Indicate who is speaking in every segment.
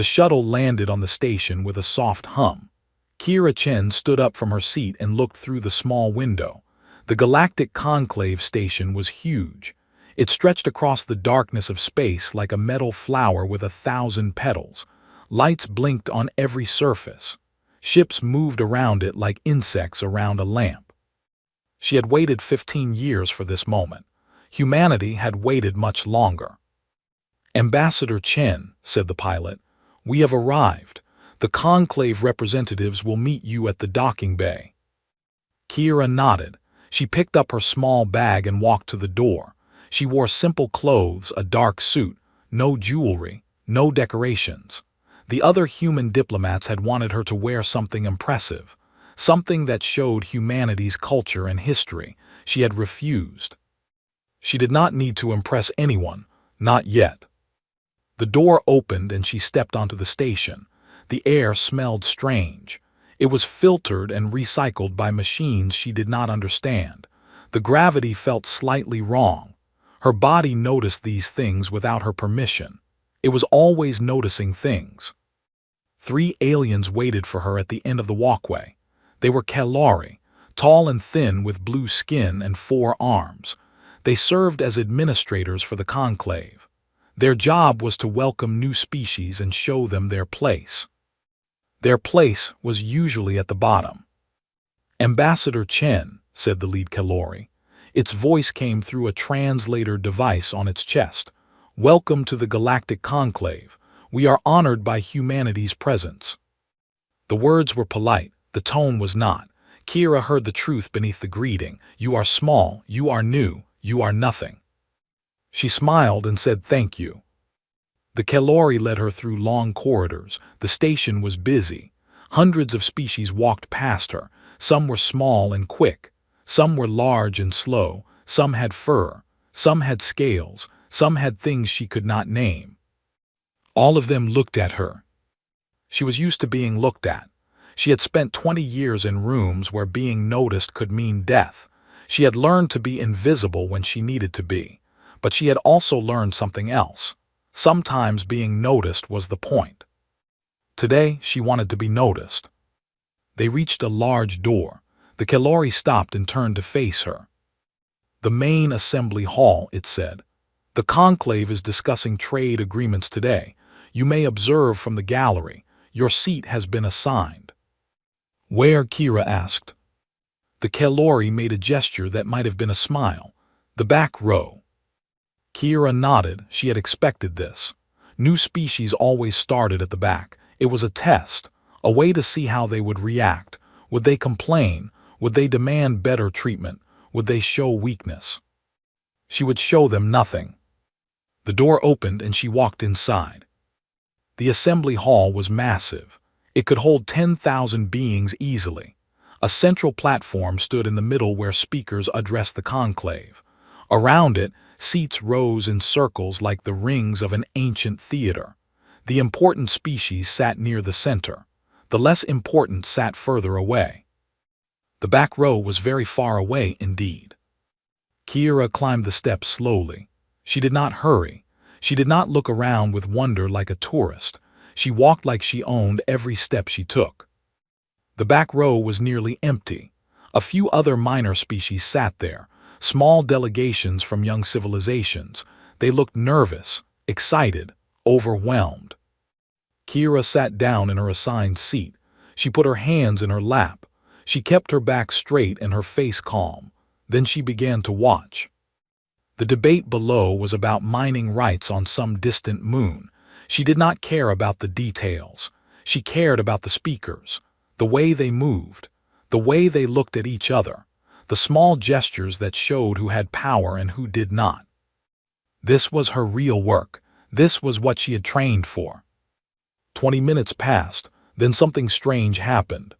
Speaker 1: The shuttle landed on the station with a soft hum. Kira Chen stood up from her seat and looked through the small window. The Galactic Conclave station was huge. It stretched across the darkness of space like a metal flower with 1,000 petals. Lights blinked on every surface. Ships moved around it like insects around a lamp. She had waited 15 years for this moment. Humanity had waited much longer. "Ambassador Chen," said the pilot, "we have arrived. The Conclave representatives will meet you at the docking bay." Kira nodded. She picked up her small bag and walked to the door. She wore simple clothes, a dark suit, no jewelry, no decorations. The other human diplomats had wanted her to wear something impressive, something that showed humanity's culture and history. She had refused. She did not need to impress anyone, not yet. The door opened and she stepped onto the station. The air smelled strange. It was filtered and recycled by machines she did not understand. The gravity felt slightly wrong. Her body noticed these things without her permission. It was always noticing things. 3 aliens waited for her at the end of the walkway. They were Kalari, tall and thin with blue skin and 4 arms. They served as administrators for the Conclave. Their job was to welcome new species and show them their place. Their place was usually at the bottom. "Ambassador Chen," said the lead Kalori. Its voice came through a translator device on its chest. "Welcome to the Galactic Conclave. We are honored by humanity's presence." The words were polite, the tone was not. Kira heard the truth beneath the greeting. "You are small, you are new, you are nothing." She smiled and said thank you. The Kalori led her through long corridors. The station was busy. Hundreds of species walked past her. Some were small and quick. Some were large and slow. Some had fur. Some had scales. Some had things she could not name. All of them looked at her. She was used to being looked at. She had spent 20 years in rooms where being noticed could mean death. She had learned to be invisible when she needed to be. But she had also learned something else. Sometimes being noticed was the point. Today, she wanted to be noticed. They reached a large door. The Kalori stopped and turned to face her. "The main assembly hall," it said. "The Conclave is discussing trade agreements today. You may observe from the gallery. Your seat has been assigned." "Where?" Kira asked. The Kalori made a gesture that might have been a smile. "The back row." Kira nodded. She had expected this. New species always started at the back. It was a test, a way to see how they would react. Would they complain? Would they demand better treatment? Would they show weakness? She would show them nothing. The door opened and she walked inside. The assembly hall was massive. It could hold 10,000 beings easily. A central platform stood in the middle where speakers addressed the conclave. Around it, seats rose in circles like the rings of an ancient theater. The important species sat near the center. The less important sat further away. The back row was very far away indeed. Kira climbed the steps slowly. She did not hurry. She did not look around with wonder like a tourist. She walked like she owned every step she took. The back row was nearly empty. A few other minor species sat there, small delegations from young civilizations. They looked nervous, excited, overwhelmed. Kira sat down in her assigned seat. She put her hands in her lap. She kept her back straight and her face calm. Then she began to watch. The debate below was about mining rights on some distant moon. She did not care about the details. She cared about the speakers, the way they moved, the way they looked at each other, the small gestures that showed who had power and who did not. This was her real work. This was what she had trained for. 20 minutes passed, then something strange happened.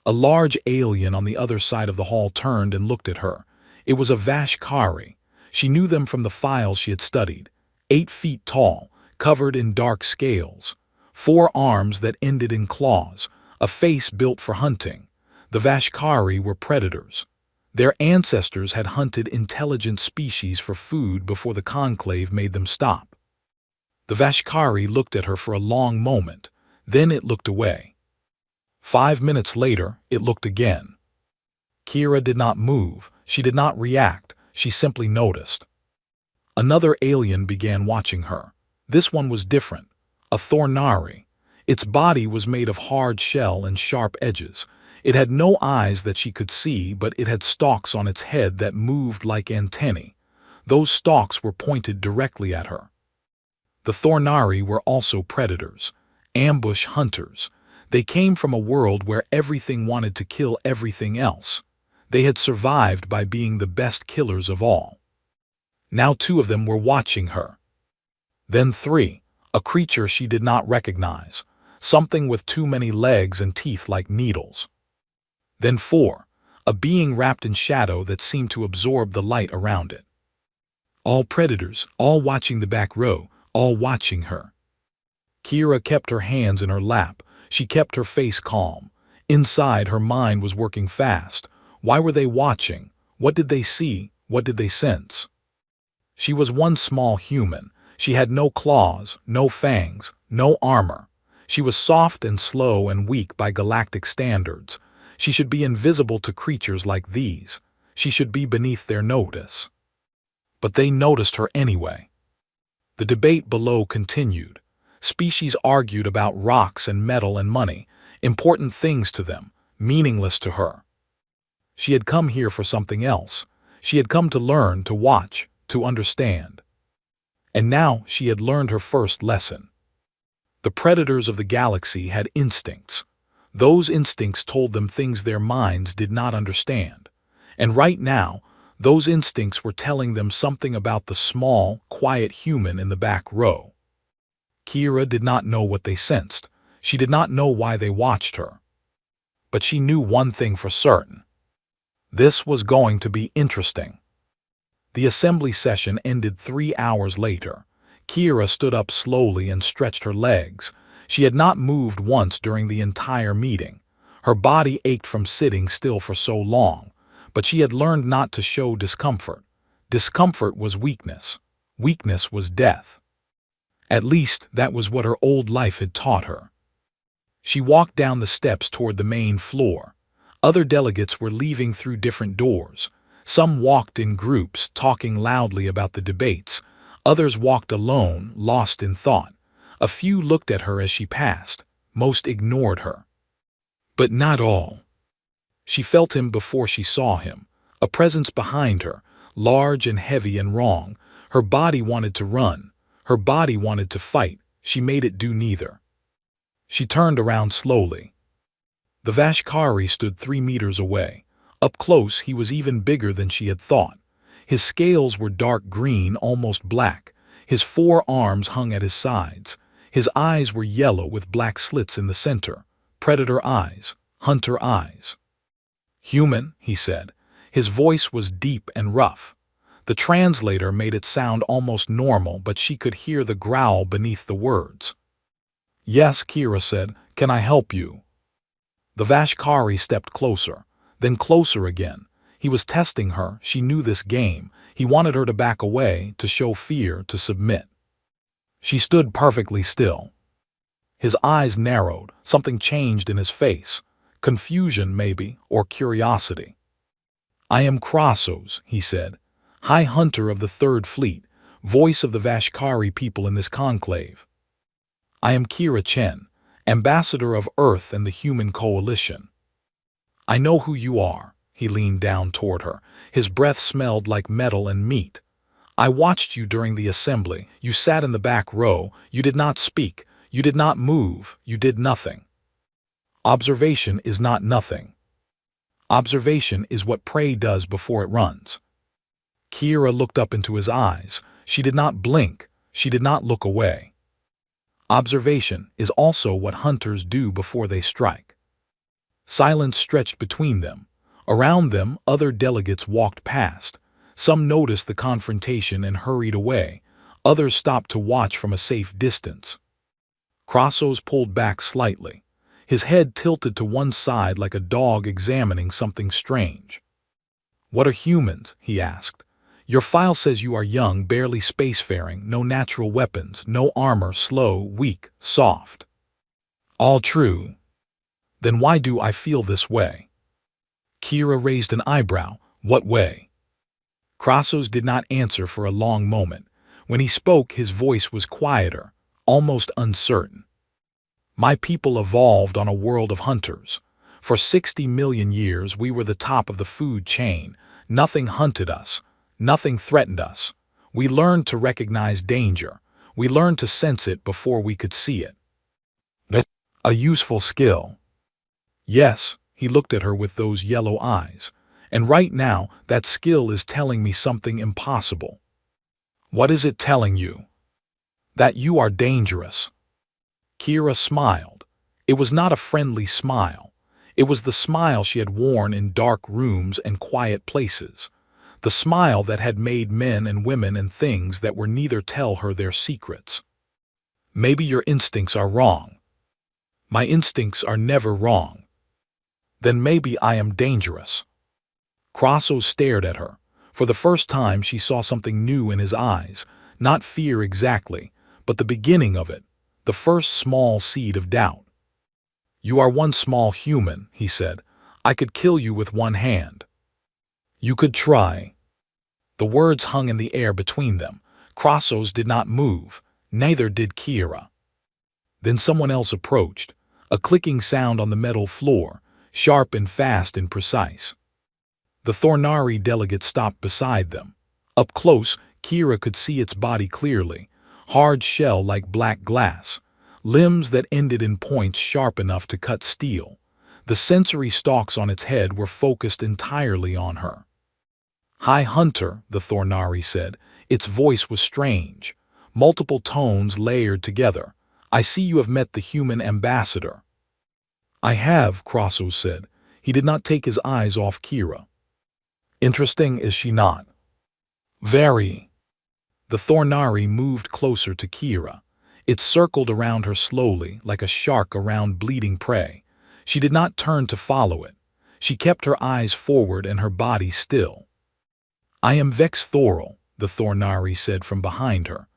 Speaker 1: A large alien on the other side of the hall turned and looked at her. It was a Vashkari. She knew them from the files she had studied. 8 feet tall, covered in dark scales, 4 arms that ended in claws, a face built for hunting. The Vashkari were predators. Their ancestors had hunted intelligent species for food before the conclave made them stop. The Vashkari looked at her for a long moment, then it looked away. 5 minutes later, it looked again. Kira did not move, she did not react, she simply noticed. Another alien began watching her. This one was different, a Thornari. Its body was made of hard shell and sharp edges. It had no eyes that she could see, but it had stalks on its head that moved like antennae. Those stalks were pointed directly at her. The Thornari were also predators, ambush hunters. They came from a world where everything wanted to kill everything else. They had survived by being the best killers of all. Now 2 of them were watching her. Then 3, a creature she did not recognize, something with too many legs and teeth like needles. Then 4, a being wrapped in shadow that seemed to absorb the light around it. All predators, all watching the back row, all watching her. Kira kept her hands in her lap. She kept her face calm. Inside, her mind was working fast. Why were they watching? What did they see? What did they sense? She was one small human. She had no claws, no fangs, no armor. She was soft and slow and weak by galactic standards. She should be invisible to creatures like these. She should be beneath their notice. But they noticed her anyway. The debate below continued. Species argued about rocks and metal and money, important things to them, meaningless to her. She had come here for something else. She had come to learn, to watch, to understand. And now she had learned her first lesson. The predators of the galaxy had instincts. Those instincts told them things their minds did not understand. And right now, those instincts were telling them something about the small, quiet human in the back row. Kira did not know what they sensed. She did not know why they watched her. But she knew one thing for certain. This was going to be interesting. The assembly session ended 3 hours later. Kira stood up slowly and stretched her legs. She had not moved once during the entire meeting. Her body ached from sitting still for so long, but she had learned not to show discomfort. Discomfort was weakness. Weakness was death. At least that was what her old life had taught her. She walked down the steps toward the main floor. Other delegates were leaving through different doors. Some walked in groups, talking loudly about the debates. Others walked alone, lost in thought. A few looked at her as she passed. Most ignored her. But not all. She felt him before she saw him, a presence behind her, large and heavy and wrong. Her body wanted to run. Her body wanted to fight. She made it do neither. She turned around slowly. The Vashkari stood 3 meters away. Up close, he was even bigger than she had thought. His scales were dark green, almost black. His 4 arms hung at his sides. His eyes were yellow with black slits in the center. Predator eyes, hunter eyes. "Human," he said. His voice was deep and rough. The translator made it sound almost normal, but she could hear the growl beneath the words. "Yes," Kira said. "Can I help you?" The Vashkari stepped closer, then closer again. He was testing her. She knew this game. He wanted her to back away, to show fear, to submit. She stood perfectly still. His eyes narrowed. Something changed in his face. Confusion, maybe, or curiosity. "I am Krassos," he said, "High Hunter of the Third Fleet, voice of the Vashkari people in this conclave. I am Kira Chen, ambassador of Earth and the Human Coalition. I know who you are." He leaned down toward her. His breath smelled like metal and meat. "I watched you during the assembly. You sat in the back row. You did not speak. You did not move. You did nothing. Observation is not nothing. Observation is what prey does before it runs." Kira looked up into his eyes. She did not blink. She did not look away. Observation is also what hunters do before they strike. Silence stretched between them. Around them, other delegates walked past. Some noticed the confrontation and hurried away. Others stopped to watch from a safe distance. Krassos pulled back slightly. His head tilted to one side like a dog examining something strange. "What are humans?" he asked. Your file says you are young, barely spacefaring, no natural weapons, no armor, slow, weak, soft. All true. Then why do I feel this way? Kira raised an eyebrow. What way? Krassos did not answer for a long moment. When he spoke, his voice was quieter, almost uncertain. My people evolved on a world of hunters. For 60 million years, we were the top of the food chain. Nothing hunted us. Nothing threatened us. We learned to recognize danger. We learned to sense it before we could see it. That's a useful skill. Yes, he looked at her with those yellow eyes. And right now, that skill is telling me something impossible. What is it telling you? That you are dangerous. Kira smiled. It was not a friendly smile. It was the smile she had worn in dark rooms and quiet places. The smile that had made men and women and things that were neither tell her their secrets. Maybe your instincts are wrong. My instincts are never wrong. Then maybe I am dangerous. Krassos stared at her. For the first time she saw something new in his eyes, not fear exactly, but the beginning of it, the first small seed of doubt. You are one small human, he said. I could kill you with one hand. You could try. The words hung in the air between them. Krassos did not move, neither did Kira. Then someone else approached, a clicking sound on the metal floor, sharp and fast and precise. The Thornari delegate stopped beside them. Up close, Kira could see its body clearly, hard shell like black glass, limbs that ended in points sharp enough to cut steel. The sensory stalks on its head were focused entirely on her. High Hunter, the Thornari said. Its voice was strange, multiple tones layered together. I see you have met the human ambassador. I have, Krassos said. He did not take his eyes off Kira. Interesting, is she not? Very. The Thornari moved closer to Kira. It circled around her slowly, like a shark around bleeding prey. She did not turn to follow it. She kept her eyes forward and her body still. I am Vex Thoral, the Thornari said from behind her.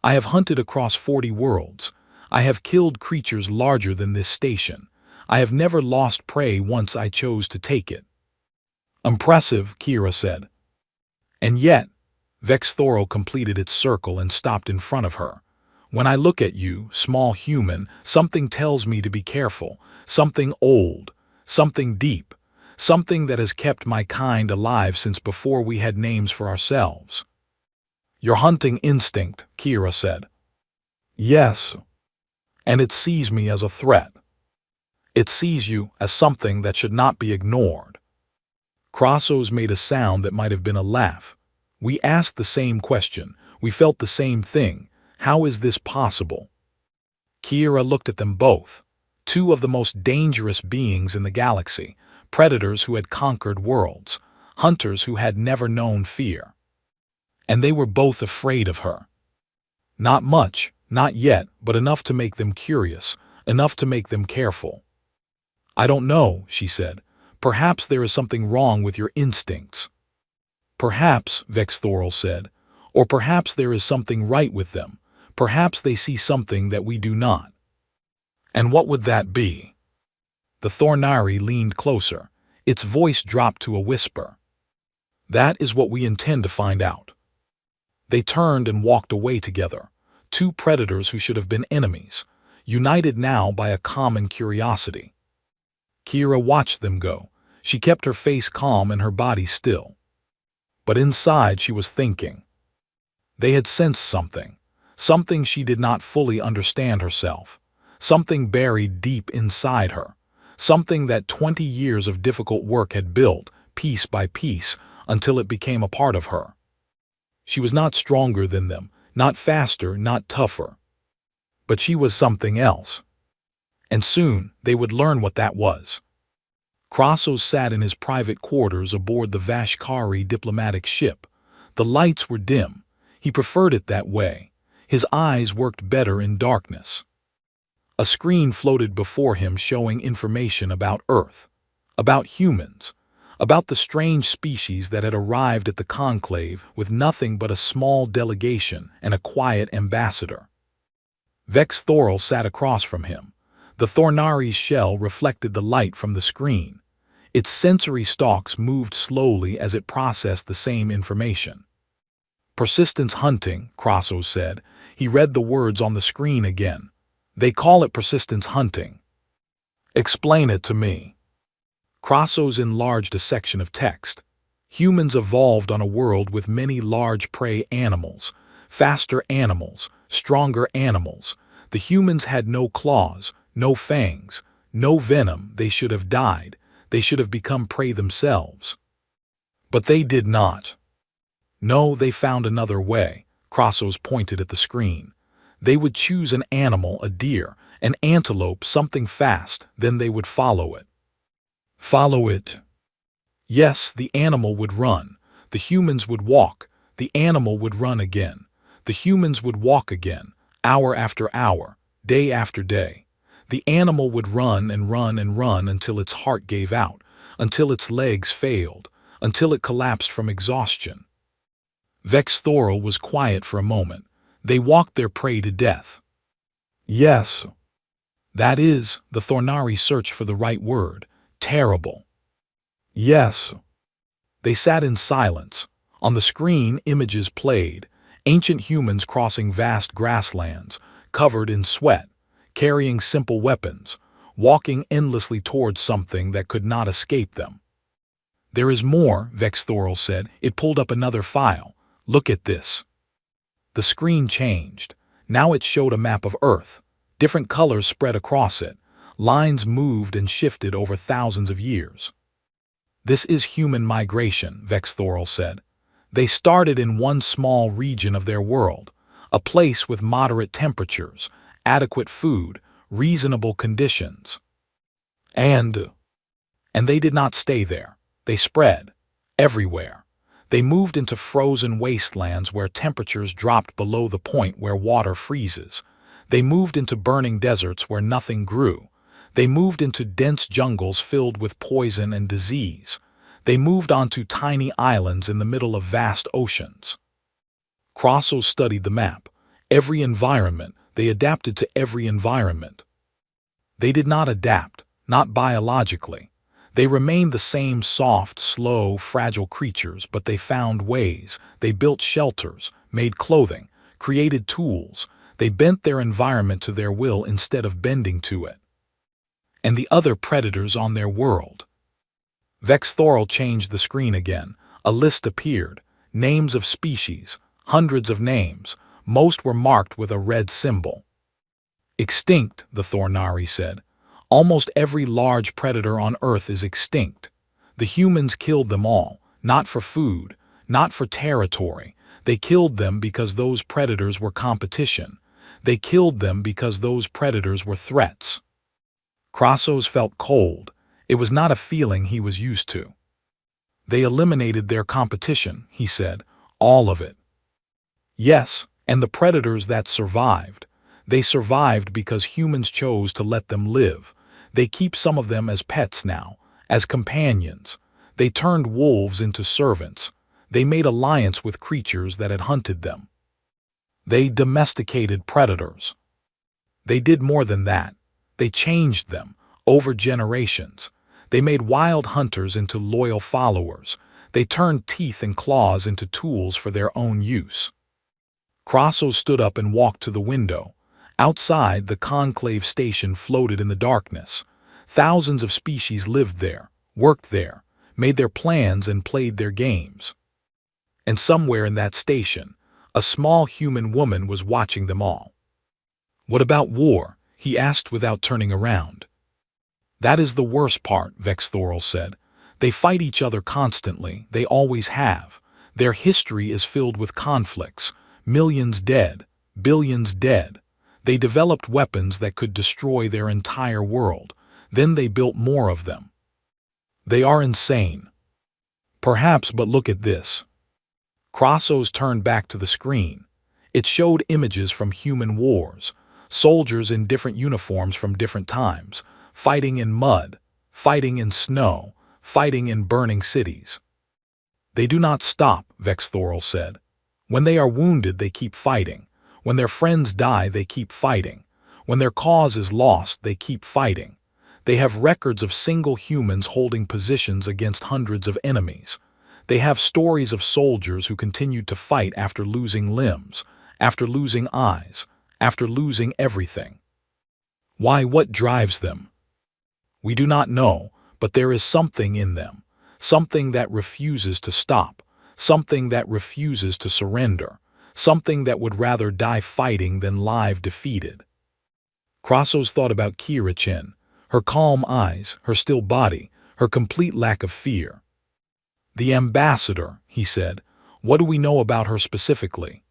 Speaker 1: I have hunted across 40 worlds. I have killed creatures larger than this station. I have never lost prey once I chose to take it. Impressive, Kira said. And yet, Vex Thoral completed its circle and stopped in front of her. When I look at you, small human, something tells me to be careful, something old, something deep, something that has kept my kind alive since before we had names for ourselves. Your hunting instinct, Kira said. Yes. And it sees me as a threat. It sees you as something that should not be ignored. Krassos made a sound that might have been a laugh. We asked the same question. We felt the same thing. How is this possible? Kira looked at them both. Two of the most dangerous beings in the galaxy, predators who had conquered worlds, hunters who had never known fear. And they were both afraid of her. Not much, not yet, but enough to make them curious, enough to make them careful. I don't know, she said. Perhaps there is something wrong with your instincts. Perhaps, Vex Thoral said, or perhaps there is something right with them. Perhaps they see something that we do not. And what would that be? The Thornari leaned closer. Its voice dropped to a whisper. That is what we intend to find out. They turned and walked away together, two predators who should have been enemies, united now by a common curiosity. Kira watched them go. She kept her face calm and her body still. But inside she was thinking. They had sensed something, something she did not fully understand herself, something buried deep inside her, something that 20 years of difficult work had built, piece by piece, until it became a part of her. She was not stronger than them, not faster, not tougher. But she was something else. And soon they would learn what that was. Krassos sat in his private quarters aboard the Vashkari diplomatic ship. The lights were dim. He preferred it that way. His eyes worked better in darkness. A screen floated before him showing information about Earth, about humans, about the strange species that had arrived at the conclave with nothing but a small delegation and a quiet ambassador. Vex Thorol sat across from him. The Thornari's shell reflected the light from the screen. Its sensory stalks moved slowly as it processed the same information. Persistence hunting, Crossos said. He read the words on the screen again. They call it persistence hunting. Explain it to me. Crossos enlarged a section of text. Humans evolved on a world with many large prey animals, faster animals, stronger animals. The humans had no claws, no fangs, no venom. They should have died. They should have become prey themselves. But they did not. No, they found another way. Crossos pointed at the screen. They would choose an animal, a deer, an antelope, something fast, then they would follow it. Follow it. Yes, the animal would run. The humans would walk. The animal would run again. The humans would walk again, hour after hour, day after day. The animal would run and run and run until its heart gave out, until its legs failed, until it collapsed from exhaustion. Vex Thorol was quiet for a moment. They walked their prey to death. Yes. That is, the Thornari searched for the right word. Terrible. Yes. They sat in silence. On the screen, images played. Ancient humans crossing vast grasslands, covered in sweat, carrying simple weapons, walking endlessly towards something that could not escape them. There is more, Vex Thorol said. It pulled up another file. Look at this. The screen changed. Now it showed a map of Earth. Different colors spread across it. Lines moved and shifted over thousands of years. This is human migration, Vex Thorol said. They started in one small region of their world, a place with moderate temperatures, adequate food, reasonable conditions. And they did not stay there. They spread everywhere. They moved into frozen wastelands where temperatures dropped below the point where water freezes. They moved into burning deserts where nothing grew. They moved into dense jungles filled with poison and disease. They moved onto tiny islands in the middle of vast oceans. Crossos studied the map. Every environment, they adapted to every environment. They did not adapt, not biologically. They remained the same soft, slow, fragile creatures, but they found ways. They built shelters, made clothing, created tools. They bent their environment to their will instead of bending to it. And the other predators on their world. Vex Thorol changed the screen again. A list appeared. Names of species, hundreds of names. Most were marked with a red symbol. Extinct, the Thornari said. Almost every large predator on Earth is extinct. The humans killed them all, not for food, not for territory. They killed them because those predators were competition. They killed them because those predators were threats. Crossos felt cold. It was not a feeling he was used to. They eliminated their competition, he said, all of it. Yes, and the predators that survived. They survived because humans chose to let them live. They keep some of them as pets now, as companions. They turned wolves into servants. They made alliance with creatures that had hunted them. They domesticated predators. They did more than that. They changed them, over generations. They made wild hunters into loyal followers. They turned teeth and claws into tools for their own use. Crossos stood up and walked to the window. Outside, the conclave station floated in the darkness. Thousands of species lived there, worked there, made their plans and played their games. And somewhere in that station, a small human woman was watching them all. What about war? He asked without turning around. That is the worst part, Vex Thorol said. They fight each other constantly, they always have. Their history is filled with conflicts, millions dead, billions dead. They developed weapons that could destroy their entire world. Then they built more of them. They are insane. Perhaps, but look at this. Crossos turned back to the screen. It showed images from human wars, soldiers in different uniforms from different times, fighting in mud, fighting in snow, fighting in burning cities. They do not stop, Vexthorel said. When they are wounded, they keep fighting. When their friends die, they keep fighting. When their cause is lost, they keep fighting. They have records of single humans holding positions against hundreds of enemies. They have stories of soldiers who continued to fight after losing limbs, after losing eyes, after losing everything. Why, what drives them? We do not know, but there is something in them, something that refuses to stop, something that refuses to surrender, something that would rather die fighting than live defeated. Krassos thought about Kira Chen, her calm eyes, her still body, her complete lack of fear. The ambassador, he said. What do we know about her specifically?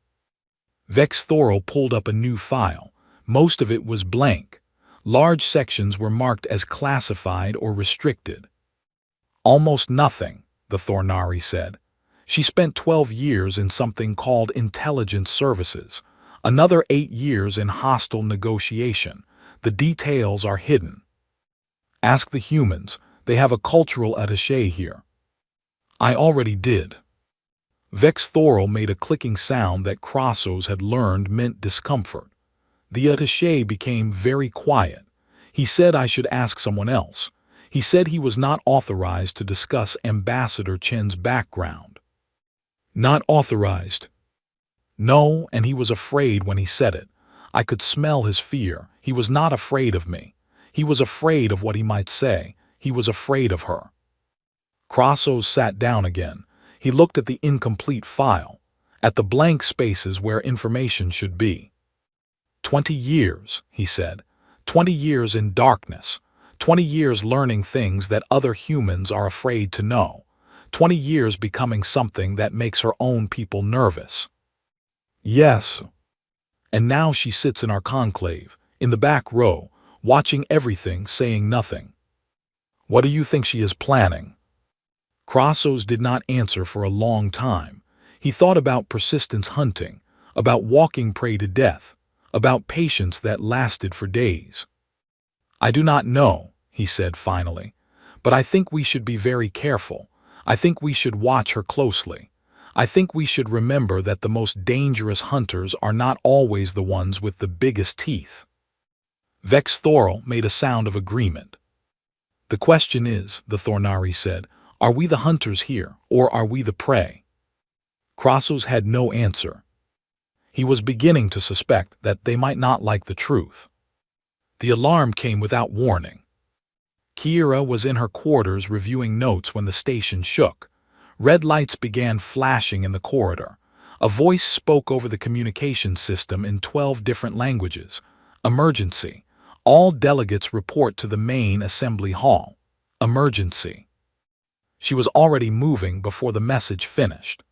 Speaker 1: Vexthorel pulled up a new file. Most of it was blank. Large sections were marked as classified or restricted. Almost nothing, the Thornari said. She spent 12 years in something called intelligence services, another 8 years in hostile negotiation. The details are hidden. Ask the humans. They have a cultural attaché here. I already did. Vexthorel made a clicking sound that Krassos had learned meant discomfort. The attaché became very quiet. He said I should ask someone else. He said he was not authorized to discuss Ambassador Chen's background. Not authorized. No, and he was afraid when he said it. I could smell his fear. He was not afraid of me. He was afraid of what he might say. He was afraid of her. Krassos sat down again. He looked at the incomplete file, at the blank spaces where information should be. 20 years, he said. 20 years in darkness. 20 years learning things that other humans are afraid to know. 20 years becoming something that makes her own people nervous. Yes. And now she sits in our conclave, in the back row, watching everything, saying nothing. What do you think she is planning? Krassos did not answer for a long time. He thought about persistence hunting, about walking prey to death, about patience that lasted for days. I do not know, he said finally, but I think we should be very careful. I think we should watch her closely. I think we should remember that the most dangerous hunters are not always the ones with the biggest teeth. Vexthorel made a sound of agreement. The question is, the Thornari said, are we the hunters here, or are we the prey? Krassos had no answer. He was beginning to suspect that they might not like the truth. The alarm came without warning. Kira was in her quarters reviewing notes when the station shook. Red lights began flashing in the corridor. A voice spoke over the communication system in 12 different languages. Emergency. All delegates report to the main assembly hall. Emergency. She was already moving before the message finished.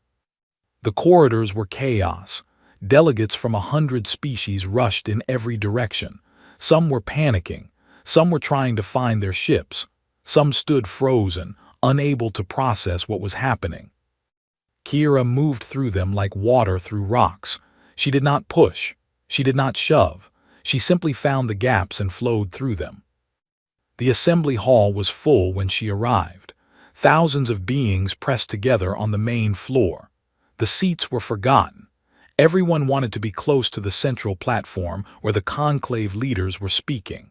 Speaker 1: The corridors were chaos. Delegates from 100 species rushed in every direction. Some were panicking. Some were trying to find their ships. Some stood frozen, unable to process what was happening. Kira moved through them like water through rocks. She did not push. She did not shove. She simply found the gaps and flowed through them. The assembly hall was full when she arrived. Thousands of beings pressed together on the main floor. The seats were forgotten. Everyone wanted to be close to the central platform where the conclave leaders were speaking.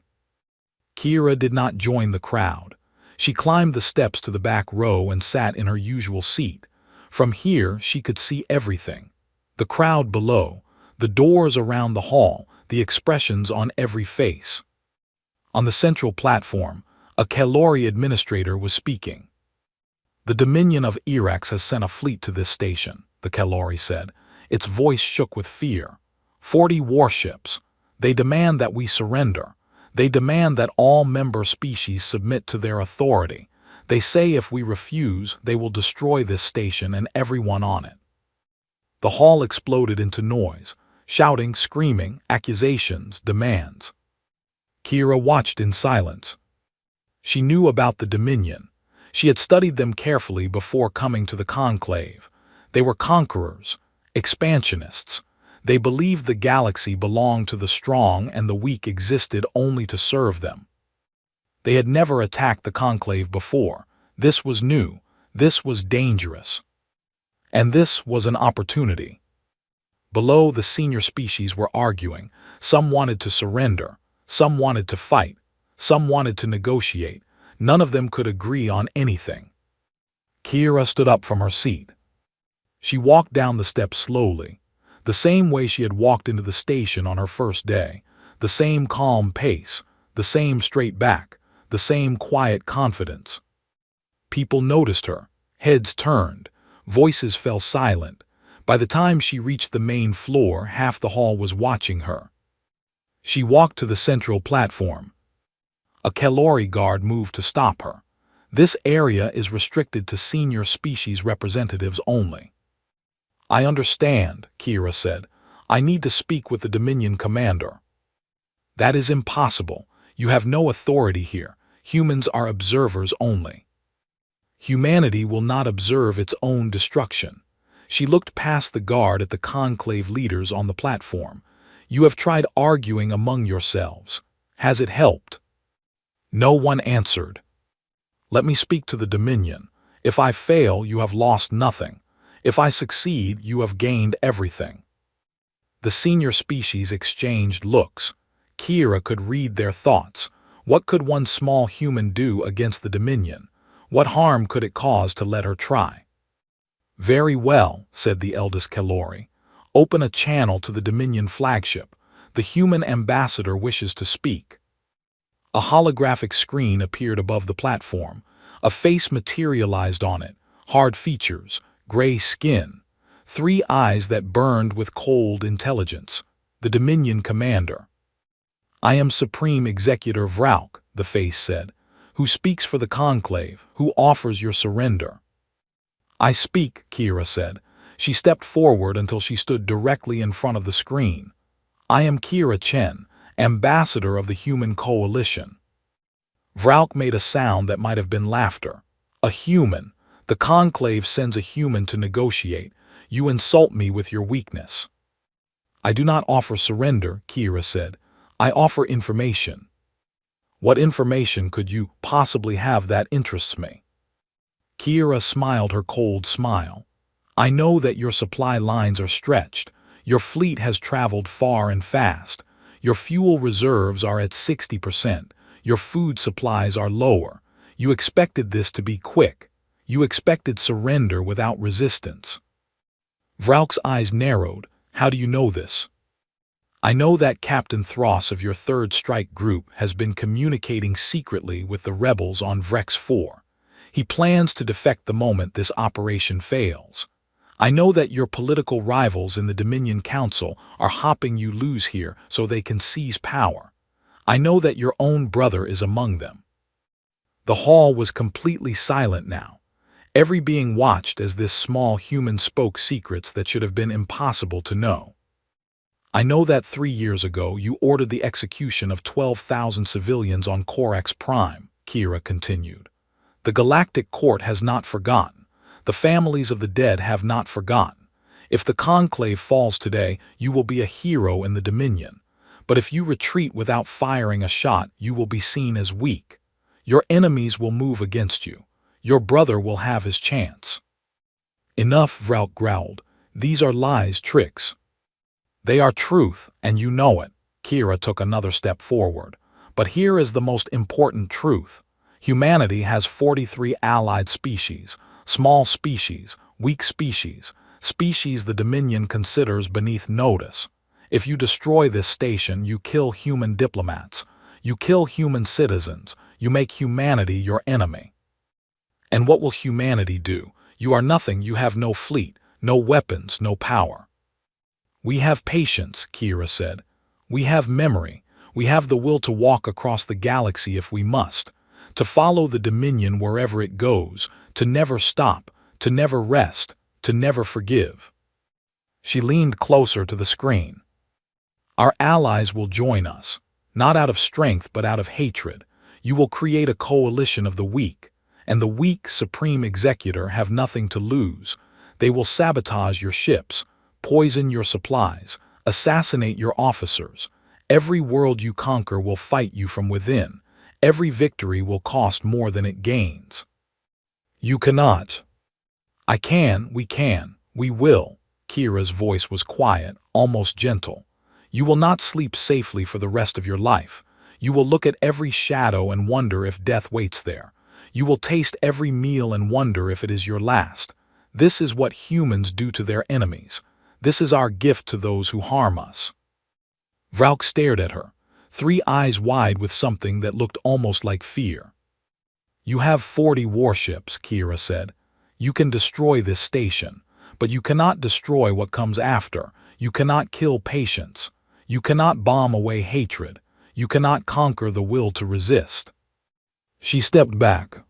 Speaker 1: Kira did not join the crowd. She climbed the steps to the back row and sat in her usual seat. From here, she could see everything. The crowd below, the doors around the hall, the expressions on every face. On the central platform, a Kalori administrator was speaking. The Dominion of Irax has sent a fleet to this station, the Kalori said. Its voice shook with fear. 40 warships. They demand that we surrender. They demand that all member species submit to their authority. They say if we refuse, they will destroy this station and everyone on it. The hall exploded into noise, shouting, screaming, accusations, demands. Kira watched in silence. She knew about the Dominion. She had studied them carefully before coming to the conclave. They were conquerors, expansionists. They believed the galaxy belonged to the strong and the weak existed only to serve them. They had never attacked the conclave before. This was new. This was dangerous. And this was an opportunity. Below, the senior species were arguing. Some wanted to surrender. Some wanted to fight. Some wanted to negotiate. None of them could agree on anything. Kira stood up from her seat. She walked down the steps slowly, the same way she had walked into the station on her first day, the same calm pace, the same straight back, the same quiet confidence. People noticed her, heads turned, voices fell silent. By the time she reached the main floor, half the hall was watching her. She walked to the central platform. A Kalori guard moved to stop her. This area is restricted to senior species representatives only. I understand, Kira said. I need to speak with the Dominion commander. That is impossible. You have no authority here. Humans are observers only. Humanity will not observe its own destruction. She looked past the guard at the conclave leaders on the platform. You have tried arguing among yourselves. Has it helped? No one answered. Let me speak to the Dominion. If I fail, you have lost nothing. If I succeed, you have gained everything. The senior species exchanged looks. Kira could read their thoughts. What could one small human do against the Dominion? What harm could it cause to let her try? Very well, said the eldest Kalori. Open a channel to the Dominion flagship. The human ambassador wishes to speak. A holographic screen appeared above the platform. A face materialized on it, hard features, gray skin, 3 eyes that burned with cold intelligence. The Dominion commander. I am Supreme Executor Vrauk, the face said, who speaks for the conclave, who offers your surrender. I speak, Kira said. She stepped forward until she stood directly in front of the screen. I am Kira Chen, ambassador of the Human Coalition. Vrauk made a sound that might have been laughter. A human. The conclave sends a human to negotiate. You insult me with your weakness. I do not offer surrender, Kira said. I offer information. What information could you possibly have that interests me? Kira smiled her cold smile. I know that your supply lines are stretched. Your fleet has traveled far and fast. Your fuel reserves are at 60%. Your food supplies are lower. You expected this to be quick. You expected surrender without resistance. Vrauk's eyes narrowed. How do you know this? I know that Captain Thross of your 3rd Strike Group has been communicating secretly with the rebels on Vrex 4. He plans to defect the moment this operation fails. I know that your political rivals in the Dominion Council are hopping you loose here so they can seize power. I know that your own brother is among them. The hall was completely silent now. Every being watched as this small human spoke secrets that should have been impossible to know. I know that 3 years ago you ordered the execution of 12,000 civilians on Corax Prime, Kira continued. The Galactic Court has not forgotten. The families of the dead have not forgotten. If the conclave falls today, you will be a hero in the Dominion. But if you retreat without firing a shot, you will be seen as weak. Your enemies will move against you. Your brother will have his chance. Enough, Vrauk growled. These are lies, tricks. They are truth, and you know it. Kira took another step forward. But here is the most important truth. Humanity has 43 allied species, small species, weak species, species the Dominion considers beneath notice. If you destroy this station, you kill human diplomats. You kill human citizens. You make humanity your enemy. And what will humanity do? You are nothing. You have no fleet, no weapons, no power. We have patience, Kira said. We have memory. We have the will to walk across the galaxy if we must, to follow the Dominion wherever it goes, to never stop, to never rest, to never forgive. She leaned closer to the screen. Our allies will join us, not out of strength but out of hatred. You will create a coalition of the weak, and the weak Supreme Executor have nothing to lose. They will sabotage your ships, poison your supplies, assassinate your officers. Every world you conquer will fight you from within. Every victory will cost more than it gains. You cannot. I can, we will. Kira's voice was quiet, almost gentle. You will not sleep safely for the rest of your life. You will look at every shadow and wonder if death waits there. You will taste every meal and wonder if it is your last. This is what humans do to their enemies. This is our gift to those who harm us. Vrauk stared at her, three eyes wide with something that looked almost like fear. You have 40 warships, Kira said. You can destroy this station, but you cannot destroy what comes after. You cannot kill patience. You cannot bomb away hatred. You cannot conquer the will to resist. She stepped back.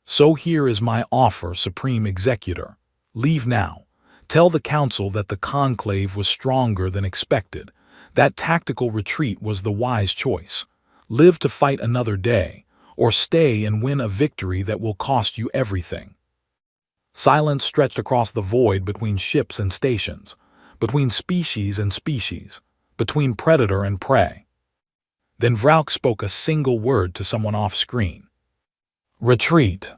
Speaker 1: So here is my offer, Supreme Executor. Leave now. Tell the Council that the conclave was stronger than expected. That tactical retreat was the wise choice. Live to fight another day, or stay and win a victory that will cost you everything. Silence stretched across the void between ships and stations, between species and species, between predator and prey. Then Vrauk spoke a single word to someone off-screen. Retreat.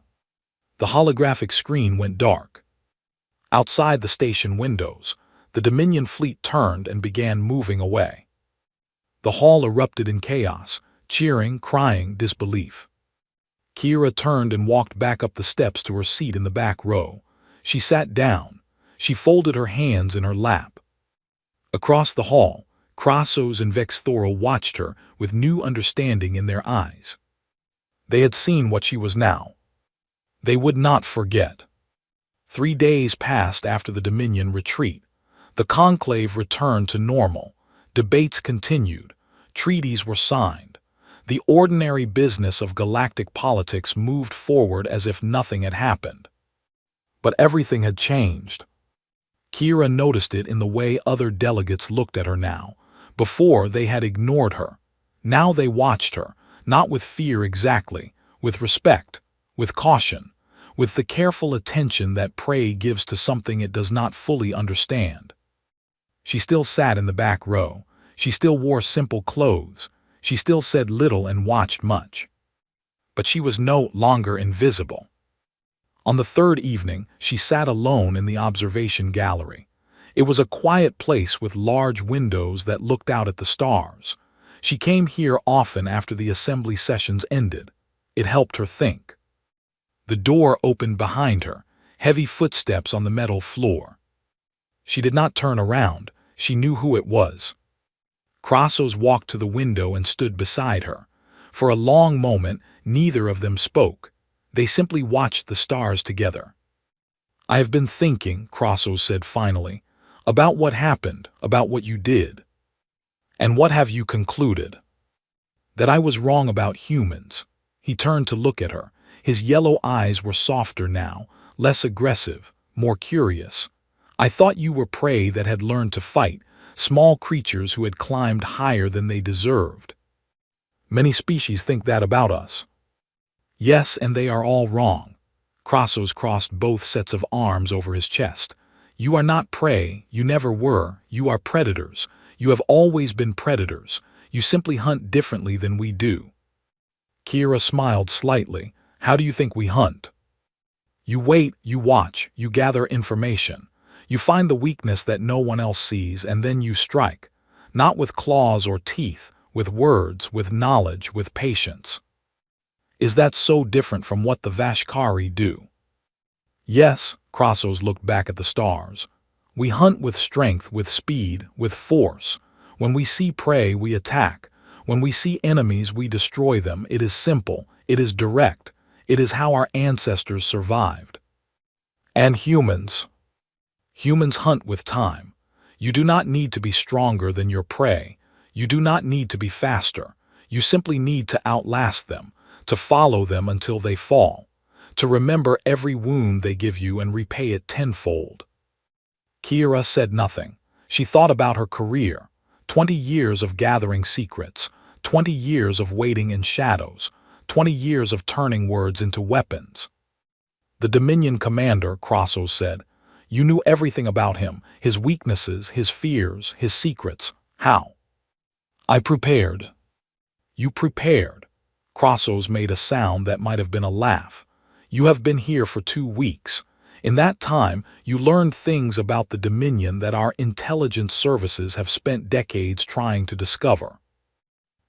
Speaker 1: The holographic screen went dark. Outside the station windows, the Dominion fleet turned and began moving away. The hall erupted in chaos, cheering, crying, disbelief. Kira turned and walked back up the steps to her seat in the back row. She sat down. She folded her hands in her lap. Across the hall, Krasos and Vexthora watched her with new understanding in their eyes. They had seen what she was now. They would not forget. 3 days passed after the Dominion retreat. The conclave returned to normal. Debates continued. Treaties were signed. The ordinary business of galactic politics moved forward as if nothing had happened. But everything had changed. Kira noticed it in the way other delegates looked at her now. Before, they had ignored her. Now they watched her, not with fear exactly, with respect, with caution, with the careful attention that prey gives to something it does not fully understand. She still sat in the back row. She still wore simple clothes. She still said little and watched much. But she was no longer invisible. On the third evening, she sat alone in the observation gallery. It was a quiet place with large windows that looked out at the stars. She came here often after the assembly sessions ended. It helped her think. The door opened behind her, heavy footsteps on the metal floor. She did not turn around. She knew who it was. Krasos walked to the window and stood beside her. For a long moment, neither of them spoke. They simply watched the stars together. I have been thinking, Krasos said finally, about what happened, about what you did. And what have you concluded? That I was wrong about humans. He turned to look at her. His yellow eyes were softer now, less aggressive, more curious. I thought you were prey that had learned to fight, small creatures who had climbed higher than they deserved. Many species think that about us. Yes, and they are all wrong. Krasos crossed both sets of arms over his chest. You are not prey, you never were, you are predators. You have always been predators. You simply hunt differently than we do. Kira smiled slightly. How do you think we hunt? You wait, you watch, you gather information. You find the weakness that no one else sees, and then you strike. Not with claws or teeth, with words, with knowledge, with patience. Is that so different from what the Vashkari do? Yes, Krasos looked back at the stars. We hunt with strength, with speed, with force. When we see prey, we attack. When we see enemies, we destroy them. It is simple. It is direct. It is how our ancestors survived. And humans? Humans hunt with time. You do not need to be stronger than your prey. You do not need to be faster. You simply need to outlast them, to follow them until they fall, to remember every wound they give you and repay it tenfold. Kira said nothing. She thought about her career. 20 years of gathering secrets, 20 years of waiting in shadows, 20 years of turning words into weapons. The Dominion commander, Krasos said, you knew everything about him, his weaknesses, his fears, his secrets. How? I prepared. You prepared. Krasos made a sound that might have been a laugh. You have been here for 2 weeks. In that time, you learned things about the Dominion that our intelligence services have spent decades trying to discover.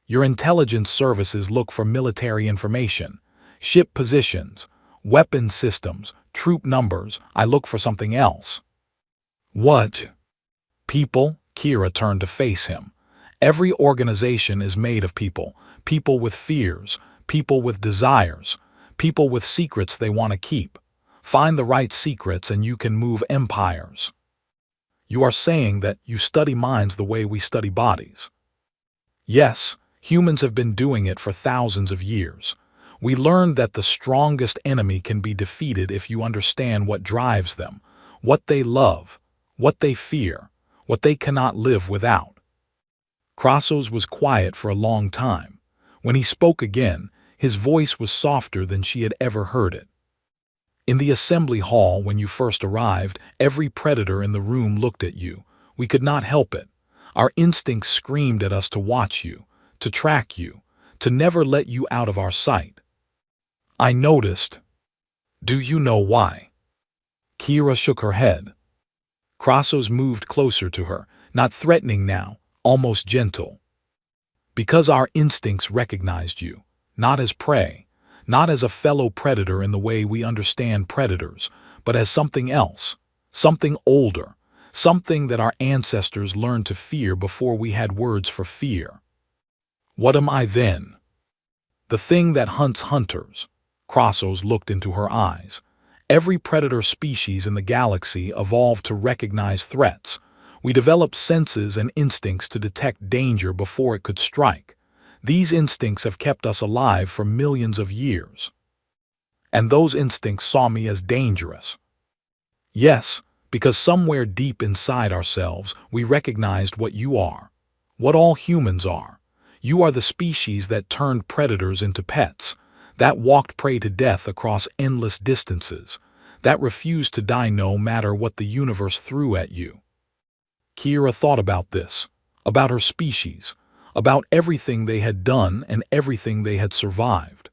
Speaker 1: Your intelligence services look for military information, ship positions, weapon systems, troop numbers. I look for something else. What? People? Kira turned to face him. Every organization is made of people, people with fears, people with desires, people with secrets they want to keep. Find the right secrets and you can move empires. You are saying that you study minds the way we study bodies. Yes, humans have been doing it for thousands of years. We learned that the strongest enemy can be defeated if you understand what drives them, what they love, what they fear, what they cannot live without. Crassus was quiet for a long time. When he spoke again, his voice was softer than she had ever heard it. In the assembly hall when you first arrived, every predator in the room looked at you. We could not help it. Our instincts screamed at us to watch you, to track you, to never let you out of our sight. I noticed. Do you know why? Kira shook her head. Crassus moved closer to her, not threatening now, almost gentle. Because our instincts recognized you, not as prey, not as a fellow predator in the way we understand predators, but as something else, something older, something that our ancestors learned to fear before we had words for fear. What am I then? The thing that hunts hunters. Crassus looked into her eyes. Every predator species in the galaxy evolved to recognize threats. We developed senses and instincts to detect danger before it could strike. These instincts have kept us alive for millions of years. And those instincts saw me as dangerous. Yes, because somewhere deep inside ourselves we recognized what you are, what all humans are. You are the species that turned predators into pets, that walked prey to death across endless distances, that refused to die no matter what the universe threw at you. Kira thought about this, about her species, about everything they had done and everything they had survived.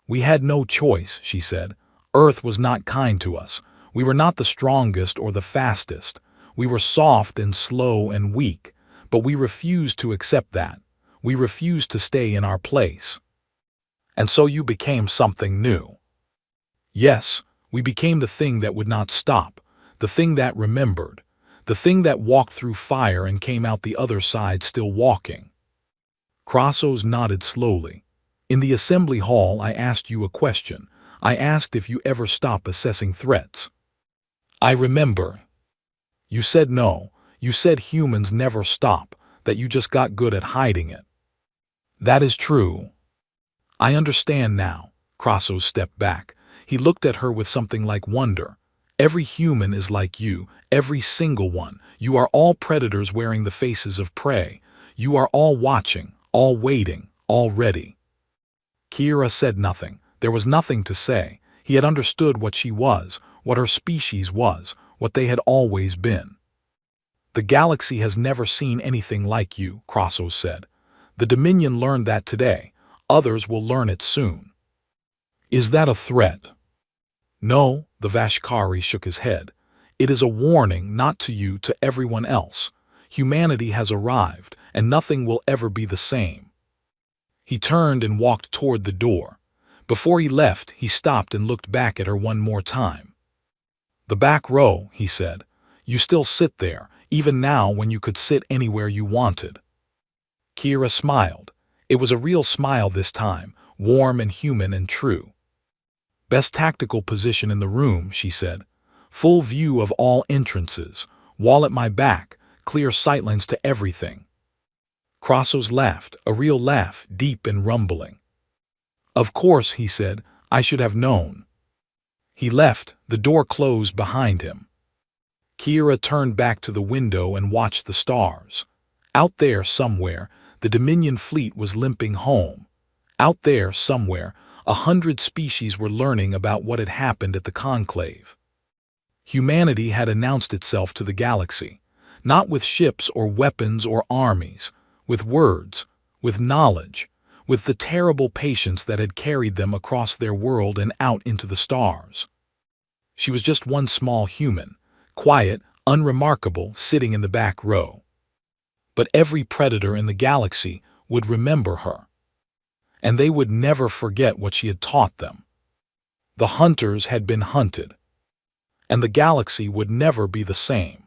Speaker 1: We had no choice, she said. Earth was not kind to us. We were not the strongest or the fastest. We were soft and slow and weak, but we refused to accept that. We refused to stay in our place. And so you became something new. Yes, we became the thing that would not stop, the thing that remembered, the thing that walked through fire and came out the other side still walking. Crassus nodded slowly. In the assembly hall, I asked you a question. I asked if you ever stop assessing threats. I remember. You said no. You said humans never stop, that you just got good at hiding it. That is true. I understand now. Crassus stepped back. He looked at her with something like wonder. Every human is like you, every single one. You are all predators wearing the faces of prey. You are all watching, all waiting, all ready. Kira said nothing. There was nothing to say. He had understood what she was, what her species was, what they had always been. The galaxy has never seen anything like you, Crassus said. The Dominion learned that today. Others will learn it soon. Is that a threat? No, the Vashkari shook his head. It is a warning, not to you, to everyone else. Humanity has arrived, and nothing will ever be the same. He turned and walked toward the door. Before he left, he stopped and looked back at her one more time. The back row, he said. You still sit there, even now when you could sit anywhere you wanted. Kira smiled. It was a real smile this time, warm and human and true. Best tactical position in the room, she said. Full view of all entrances, wall at my back, clear sightlines to everything. Crassus laughed, a real laugh, deep and rumbling. Of course, he said, I should have known. He left, the door closed behind him. Kira turned back to the window and watched the stars. Out there somewhere, the Dominion fleet was limping home. Out there somewhere, 100 species were learning about what had happened at the conclave. Humanity had announced itself to the galaxy, not with ships or weapons or armies, with words, with knowledge, with the terrible patience that had carried them across their world and out into the stars. She was just one small human, quiet, unremarkable, sitting in the back row. But every predator in the galaxy would remember her, and they would never forget what she had taught them. The hunters had been hunted, and the galaxy would never be the same.